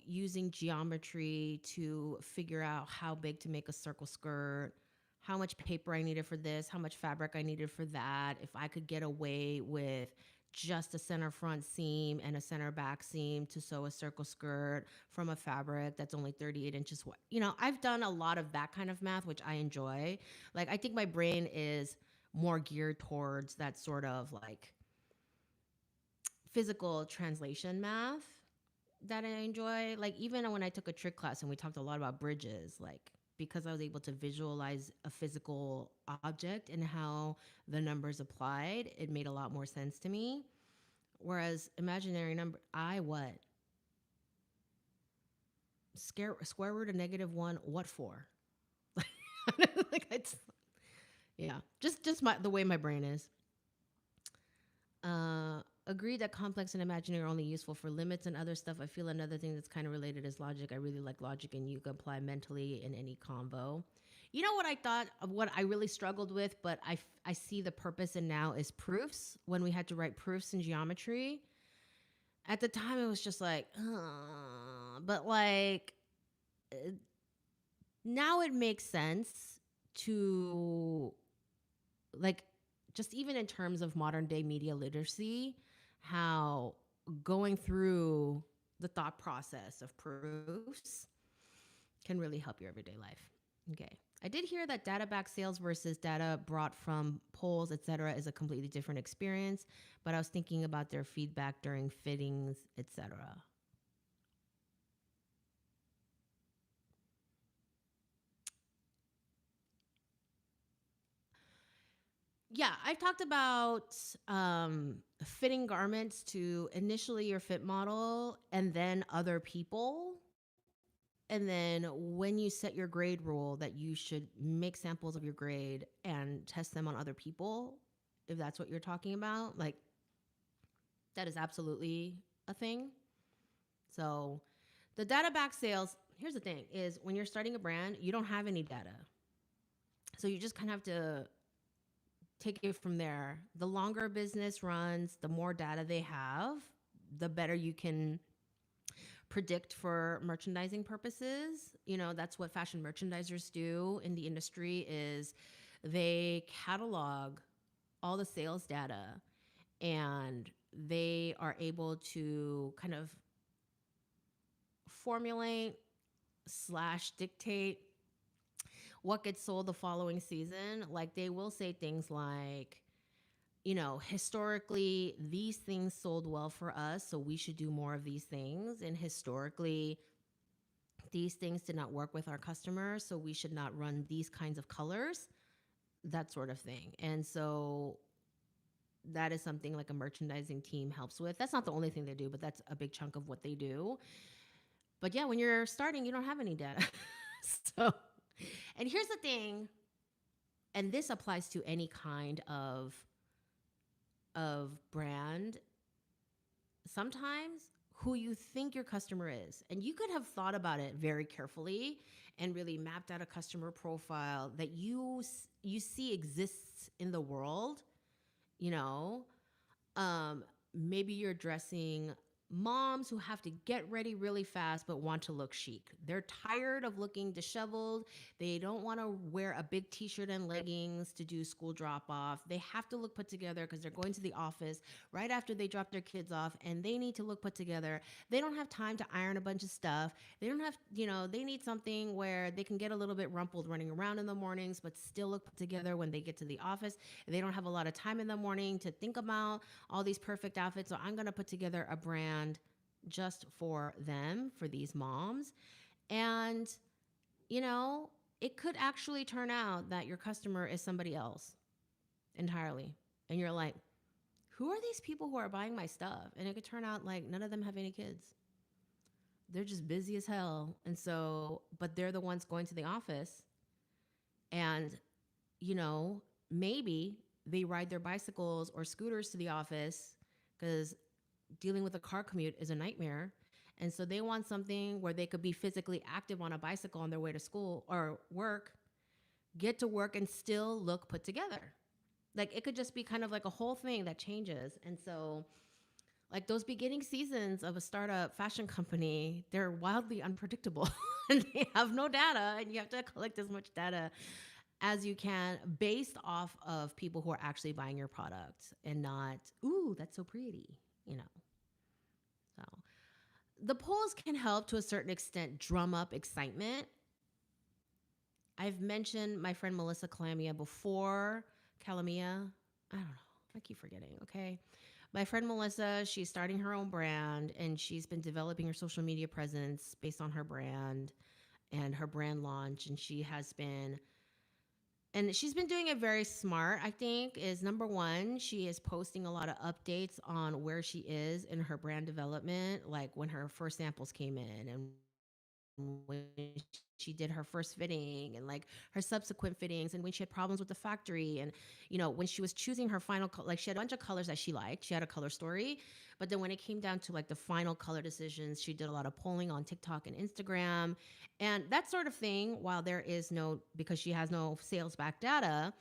using geometry to figure out how big to make a circle skirt, how much paper I needed for this, how much fabric I needed for that, if I could get away with just a center front seam and a center back seam to sew a circle skirt from a fabric that's only 38 inches wide. I've done a lot of that kind of math, which I enjoy. Like, I think my brain is more geared towards that sort of like physical translation math that I enjoy. Like, even when I took a trick class and we talked a lot about bridges, like, because I was able to visualize a physical object and how the numbers applied, it made a lot more sense to me. Whereas imaginary number, I what? Square root of -1, what for? Like, yeah, just the way my brain is. Agree that complex and imaginary are only useful for limits and other stuff. I feel another thing that's kind of related is logic. I really like logic, and you can apply mentally in any combo. You know what I thought of what I really struggled with, but I see the purpose in now is proofs. When we had to write proofs in geometry, at the time it was just like, but like now it makes sense to like just even in terms of modern day media literacy, how going through the thought process of proofs can really help your everyday life. Okay. I did hear that data back sales versus data brought from polls, etc., is a completely different experience, but I was thinking about their feedback during fittings, etc. Yeah, I've talked about fitting garments to initially your fit model and then other people. And then when you set your grade rule, that you should make samples of your grade and test them on other people, if that's what you're talking about. Like, that is absolutely a thing. So the data back sales, here's the thing, is when you're starting a brand, you don't have any data. So you just kind of have to take it from there. The longer a business runs, the more data they have, the better you can predict for merchandising purposes. That's what fashion merchandisers do in the industry is they catalog all the sales data, and they are able to kind of formulate slash dictate what gets sold the following season. Like, they will say things like, historically, these things sold well for us, so we should do more of these things. And historically, these things did not work with our customers, so we should not run these kinds of colors, that sort of thing. And so that is something like a merchandising team helps with. That's not the only thing they do, but that's a big chunk of what they do. But yeah, when you're starting, you don't have any data. So, and here's the thing, and this applies to any kind of brand. Sometimes who you think your customer is, and you could have thought about it very carefully and really mapped out a customer profile that you see exists in the world. you know maybe you're dressing moms who have to get ready really fast but want to look chic. They're tired of looking disheveled. They don't want to wear a big t-shirt and leggings to do school drop off. They have to look put together because they're going to the office right after they drop their kids off and they need to look put together. They don't have time to iron a bunch of stuff. They don't have, they need something where they can get a little bit rumpled running around in the mornings but still look put together when they get to the office. They don't have a lot of time in the morning to think about all these perfect outfits. So I'm going to put together a brand just for them, for these moms. And, you know, it could actually turn out that your customer is somebody else entirely. And you're like, who are these people who are buying my stuff? And it could turn out like none of them have any kids. They're just busy as hell. And so, but they're the ones going to the office. And, maybe they ride their bicycles or scooters to the office because dealing with a car commute is a nightmare. And so they want something where they could be physically active on a bicycle on their way to school or work, get to work and still look put together. Like it could just be kind of like a whole thing that changes. And so like those beginning seasons of a startup fashion company, they're wildly unpredictable and they have no data and you have to collect as much data as you can based off of people who are actually buying your product and not, ooh, that's so pretty, you know. So the polls can help to a certain extent drum up excitement. I've mentioned my friend Melissa Calamia before. Calamia, I don't know. I keep forgetting, okay? My friend Melissa, she's starting her own brand and she's been developing her social media presence based on her brand and her brand launch. And she's been doing it very smart, I think, is number one, she is posting a lot of updates on where she is in her brand development, like when her first samples came in and when she did her first fitting and like her subsequent fittings and when she had problems with the factory and when she was choosing her final like she had a bunch of colors that she liked, she had a color story, but then when it came down to like the final color decisions, she did a lot of polling on TikTok and Instagram and that sort of thing. While there is because she has no sales back data,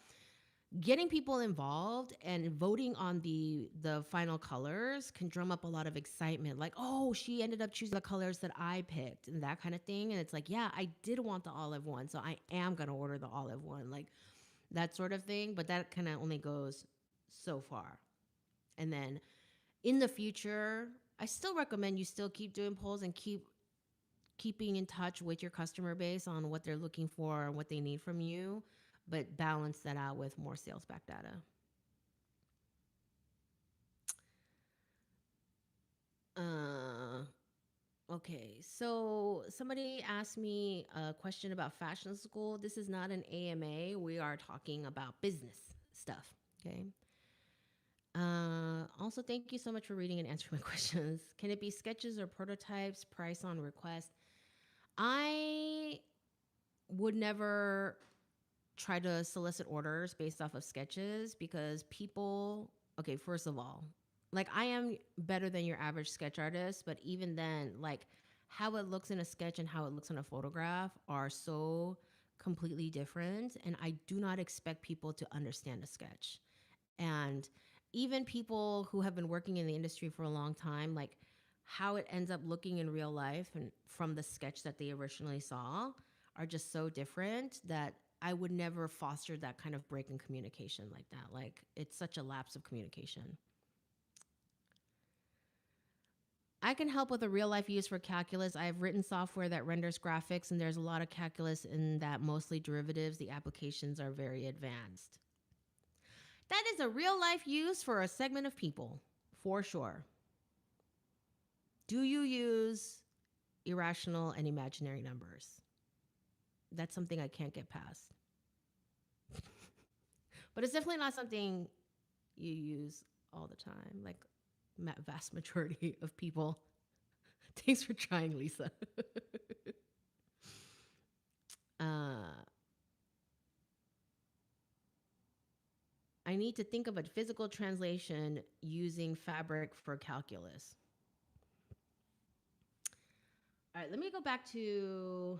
getting people involved and voting on the final colors can drum up a lot of excitement, like, oh, she ended up choosing the colors that I picked and that kind of thing. And it's like, yeah, I did want the olive one, so I am going to order the olive one, like that sort of thing. But that kind of only goes so far. And then in the future, I still recommend you still keep doing polls and keeping in touch with your customer base on what they're looking for and what they need from you, but balance that out with more sales back data. Okay, so somebody asked me a question about fashion school. This is not an AMA. We are talking about business stuff, okay? Also, thank you so much for reading and answering my questions. Can it be sketches or prototypes, price on request? I would never try to solicit orders based off of sketches because people, okay, first of all, like I am better than your average sketch artist, but even then, like how it looks in a sketch and how it looks in a photograph are so completely different. And I do not expect people to understand a sketch. And even people who have been working in the industry for a long time, like how it ends up looking in real life and from the sketch that they originally saw are just so different that I would never foster that kind of break in communication like that. Like it's such a lapse of communication. I can help with a real life use for calculus. I've written software that renders graphics and there's a lot of calculus in that, mostly derivatives. The applications are very advanced. That is a real life use for a segment of people, for sure. Do you use irrational and imaginary numbers? That's something I can't get past. But it's definitely not something you use all the time, like vast majority of people. Thanks for trying, Lisa. uh, I need to think of a physical translation using fabric for calculus. All right, let me go back to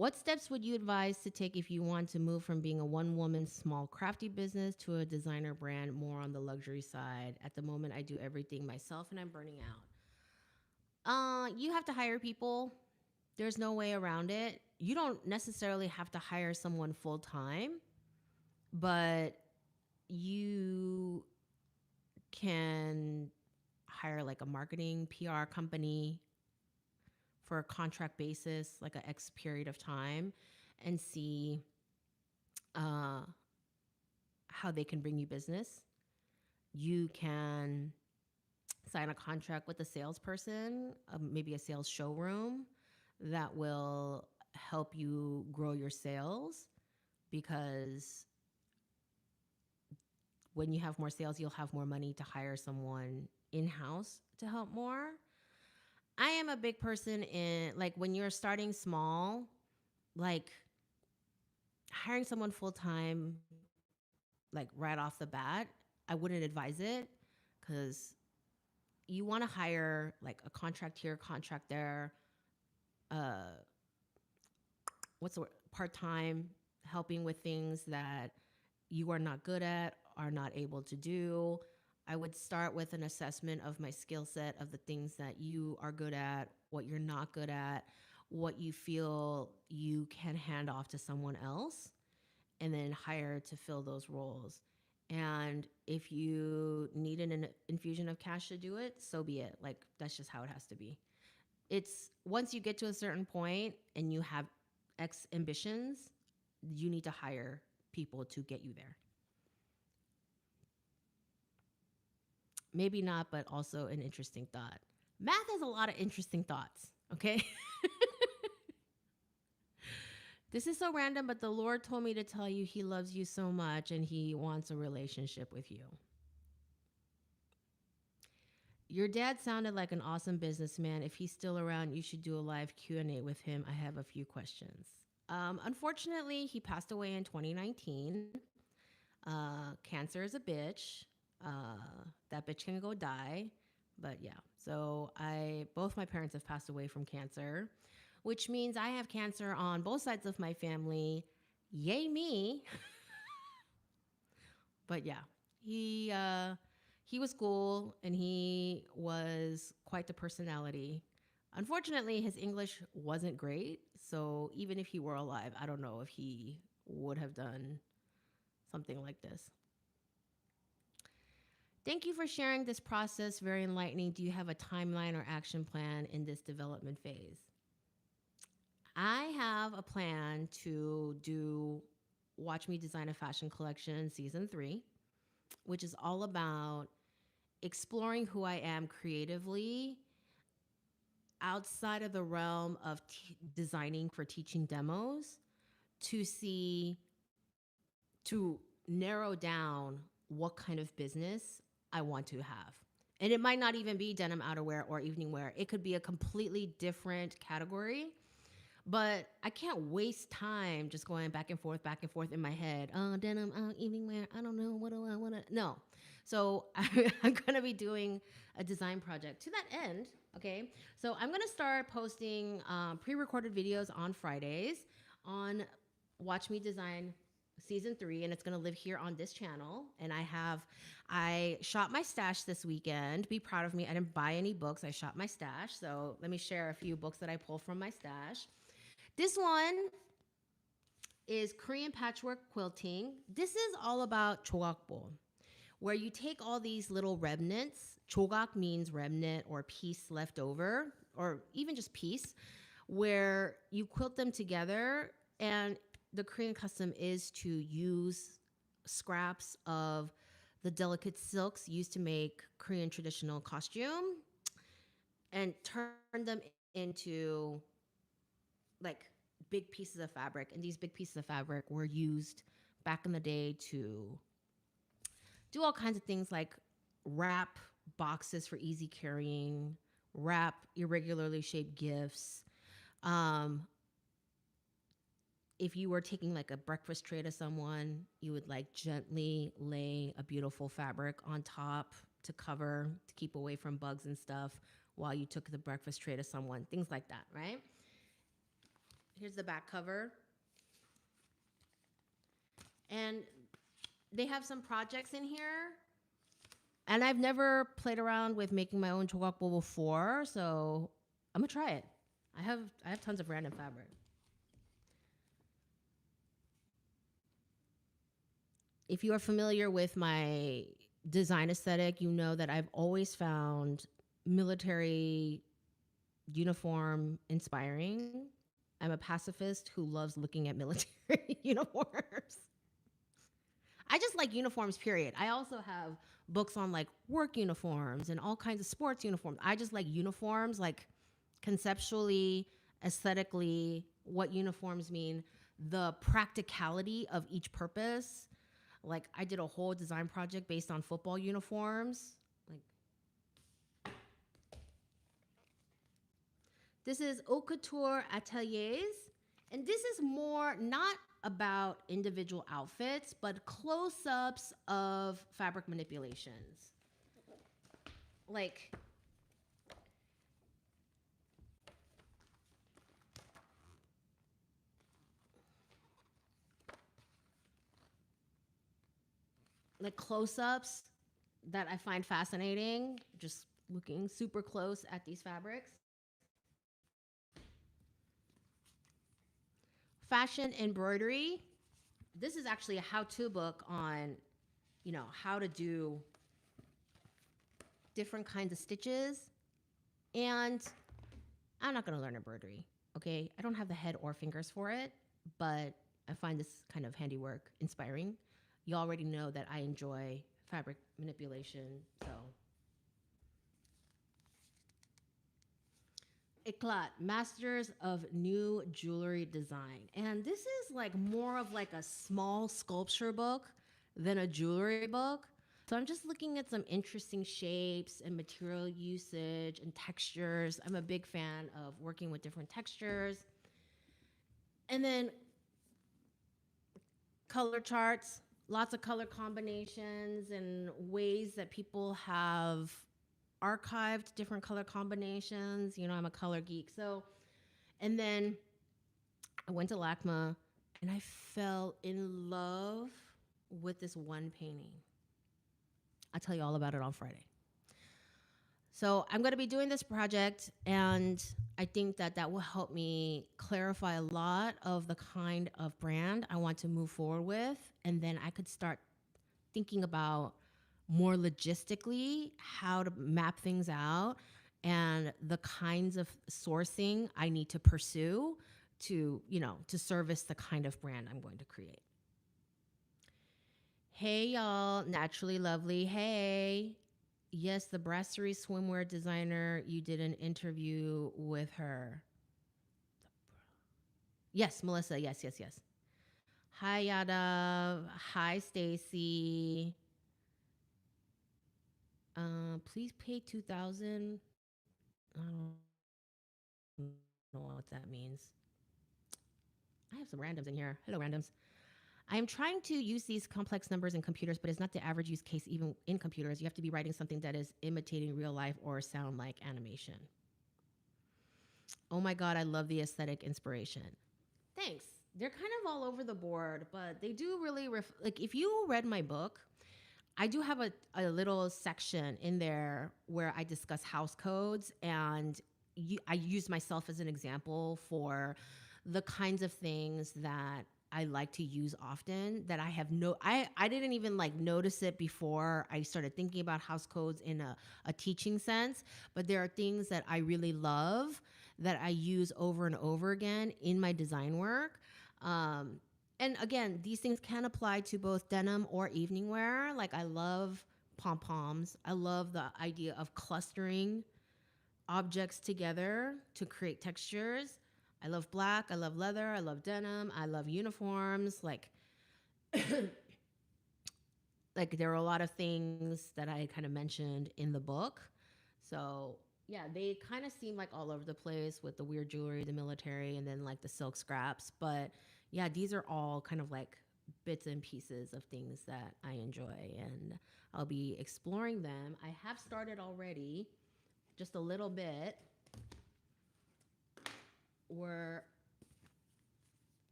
What steps would you advise to take if you want to move from being a one woman small crafty business to a designer brand more on the luxury side? At the moment, I do everything myself and I'm burning out. You have to hire people. There's no way around it. You don't necessarily have to hire someone full time, but you can hire like a marketing PR company for a contract basis, like an X period of time, and see uh, how they can bring you business. You can sign a contract with a salesperson, maybe a sales showroom that will help you grow your sales because when you have more sales, you'll have more money to hire someone in house to help more. I am a big person in like when you're starting small, like hiring someone full time, like right off the bat, I wouldn't advise it because you want to hire like a contract here, contract there, uh, what's the word? Part time, helping with things that you are not good at, are not able to do. I would start with an assessment of my skill set of the things that you are good at, what you're not good at, what you feel you can hand off to someone else, and then hire to fill those roles. And if you need an infusion of cash to do it, so be it. Like, that's just how it has to be. It's once you get to a certain point and you have X ambitions, you need to hire people to get you there. Maybe not, but also an interesting thought. Math has a lot of interesting thoughts, okay? This is so random, but the Lord told me to tell you he loves you so much and he wants a relationship with you. Your dad sounded like an awesome businessman. If he's still around, you should do a live Q&A with him. I have a few questions. Unfortunately, he passed away in 2019. Cancer is a bitch. That bitch can go die. But yeah, so I both my parents have passed away from cancer, which means I have cancer on both sides of my family. Yay me! But yeah, he was cool and he was quite the personality. Unfortunately, his English wasn't great, so even if he were alive, I don't know if he would have done something like this. Thank you for sharing this process. Very enlightening. Do you have a timeline or action plan in this development phase? I have a plan to do Watch Me Design a Fashion Collection season 3, which is all about exploring who I am creatively outside of the realm of designing for teaching demos to see, to narrow down what kind of business I want to have. And it might not even be denim outerwear or evening wear. It could be a completely different category. But I can't waste time just going back and forth in my head. Oh, denim, oh, evening wear. I don't know. What do I want to? No. So I'm going to be doing a design project to that end. Okay. So I'm going to start posting pre recorded videos on Fridays on Watch Me Design season 3, and it's going to live here on this channel. And I shot my stash this weekend. Be proud of me. I didn't buy any books. I shot my stash. So let me share a few books that I pulled from my stash. This one is Korean patchwork quilting. This is all about chogakbo, where you take all these little remnants. Chogak means remnant or piece left over, or even just piece, where you quilt them together. And the Korean custom is to use scraps of the delicate silks used to make Korean traditional costume and turn them into like big pieces of fabric. And these big pieces of fabric were used back in the day to do all kinds of things like wrap boxes for easy carrying, wrap irregularly shaped gifts. Um, if you were taking like a breakfast tray to someone, you would like gently lay a beautiful fabric on top to cover, to keep away from bugs and stuff while you took the breakfast tray to someone, things like that, right? Here's the back cover. And they have some projects in here. And I've never played around with making my own workbook before, so I'm gonna try it. I have tons of random fabric. If you are familiar with my design aesthetic, you know that I've always found military uniform inspiring. I'm a pacifist who loves looking at military uniforms. I just like uniforms, period. I also have books on like work uniforms and all kinds of sports uniforms. I just like uniforms, like conceptually, aesthetically, what uniforms mean, the practicality of each purpose. Like I did a whole design project based on football uniforms. Like this is Haute Couture Ateliers, and this is more not about individual outfits, but close-ups of fabric manipulations. Like close-ups that I find fascinating, just looking super close at these fabrics. Fashion embroidery. This is actually a how-to book on, how to do different kinds of stitches. And I'm not going to learn embroidery, okay? I don't have the head or fingers for it, but I find this kind of handiwork inspiring. You already know that I enjoy fabric manipulation, so. Eclat, Masters of New Jewelry Design. And this is like more of like a small sculpture book than a jewelry book. So I'm just looking at some interesting shapes and material usage and textures. I'm a big fan of working with different textures. And then color charts, lots of color combinations and ways that people have archived different color combinations. I'm a color geek. So, and then I went to LACMA and I fell in love with this one painting. I'll tell you all about it on Friday. So I'm going to be doing this project, and I think that that will help me clarify a lot of the kind of brand I want to move forward with. And then I could start thinking about more logistically how to map things out and the kinds of sourcing I need to pursue to, to service the kind of brand I'm going to create. Hey, y'all, Naturally Lovely. Hey. Yes, the Brasserie swimwear designer, you did an interview with her. Yes, Melissa. Yes. Hi, Yada. Hi, Stacy. Please pay $2,000. I don't know what that means. I have some randoms in here. Hello, randoms. I am trying to use these complex numbers in computers, but it's not the average use case even in computers. You have to be writing something that is imitating real life or sound like animation. Oh my God, I love the aesthetic inspiration. Thanks. They're kind of all over the board, but they do really, like if you read my book, I do have a little section in there where I discuss house codes, and I use myself as an example for the kinds of things that I like to use often that I didn't even like notice it before I started thinking about house codes in a teaching sense, but there are things that I really love that I use over and over again in my design work. And again, these things can apply to both denim or evening wear. Like I love pom-poms. I love the idea of clustering objects together to create textures. I love black, I love leather, I love denim, I love uniforms. Like there are a lot of things that I kind of mentioned in the book. So yeah, they kind of seem like all over the place with the weird jewelry, the military, and then like the silk scraps. But yeah, these are all kind of like bits and pieces of things that I enjoy, and I'll be exploring them. I have started already, just a little bit.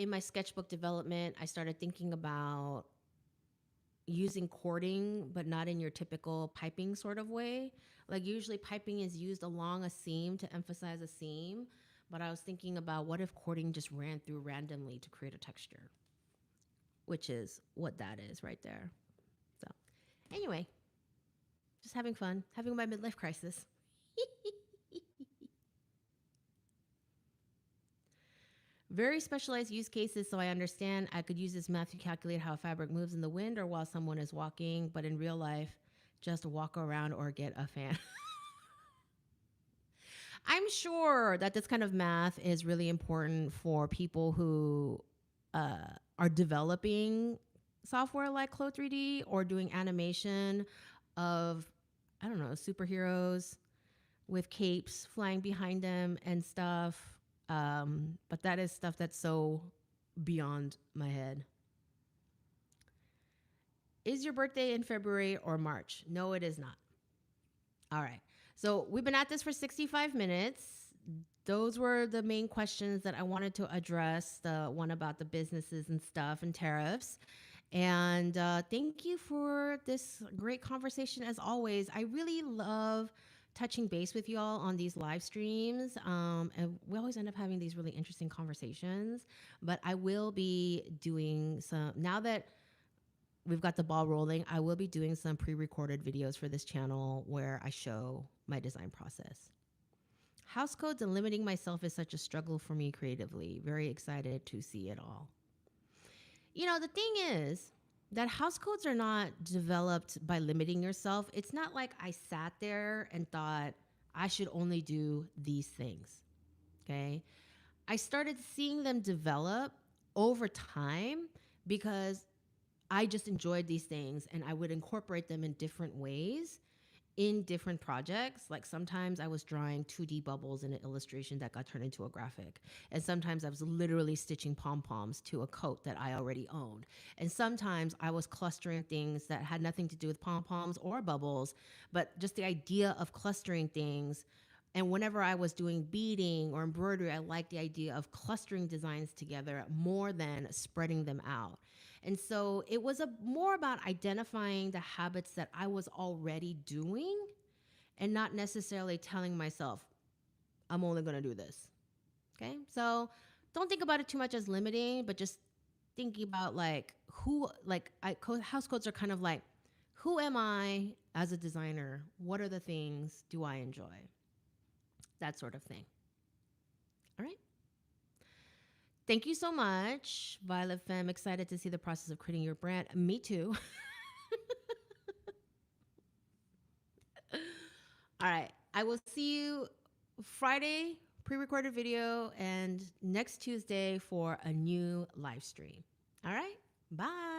in my sketchbook development, I started thinking about using cording, but not in your typical piping sort of way. Like usually piping is used along a seam to emphasize a seam, but I was thinking about what if cording just ran through randomly to create a texture, which is what that is right there. So, anyway, just having fun, having my midlife crisis. Very specialized use cases, so I understand I could use this math to calculate how a fabric moves in the wind or while someone is walking, but in real life, just walk around or get a fan. I'm sure that this kind of math is really important for people who are developing software like Clo 3D or doing animation of, I don't know, superheroes with capes flying behind them and stuff. But that is stuff that's so beyond my head. Is your birthday in February or March? No, it is not. All right. So we've been at this for 65 minutes. Those were the main questions that I wanted to address, the one about the businesses and stuff and tariffs. And thank you for this great conversation as always. I really love touching base with you all on these live streams. And we always end up having these really interesting conversations. But I will be doing some, now that we've got the ball rolling, I will be doing some pre-recorded videos for this channel where I show my design process. House codes and limiting myself is such a struggle for me creatively. Very excited to see it all. You know, the thing is that house codes are not developed by limiting yourself. It's not like I sat there and thought I should only do these things. Okay. I started seeing them develop over time because I just enjoyed these things and I would incorporate them in different ways in different projects. Like sometimes I was drawing 2D bubbles in an illustration that got turned into a graphic. And sometimes I was literally stitching pom-poms to a coat that I already owned. And sometimes I was clustering things that had nothing to do with pom-poms or bubbles, but just the idea of clustering things. And whenever I was doing beading or embroidery, I liked the idea of clustering designs together more than spreading them out. And so it was more about identifying the habits that I was already doing and not necessarily telling myself, I'm only going to do this. Okay. So don't think about it too much as limiting, but just thinking about house codes are kind of like, who am I as a designer? What are the things do I enjoy? That sort of thing. All right. Thank you so much, Violet Femme. Excited to see the process of creating your brand. Me too. All right. I will see you Friday, pre-recorded video, and next Tuesday for a new live stream. All right. Bye.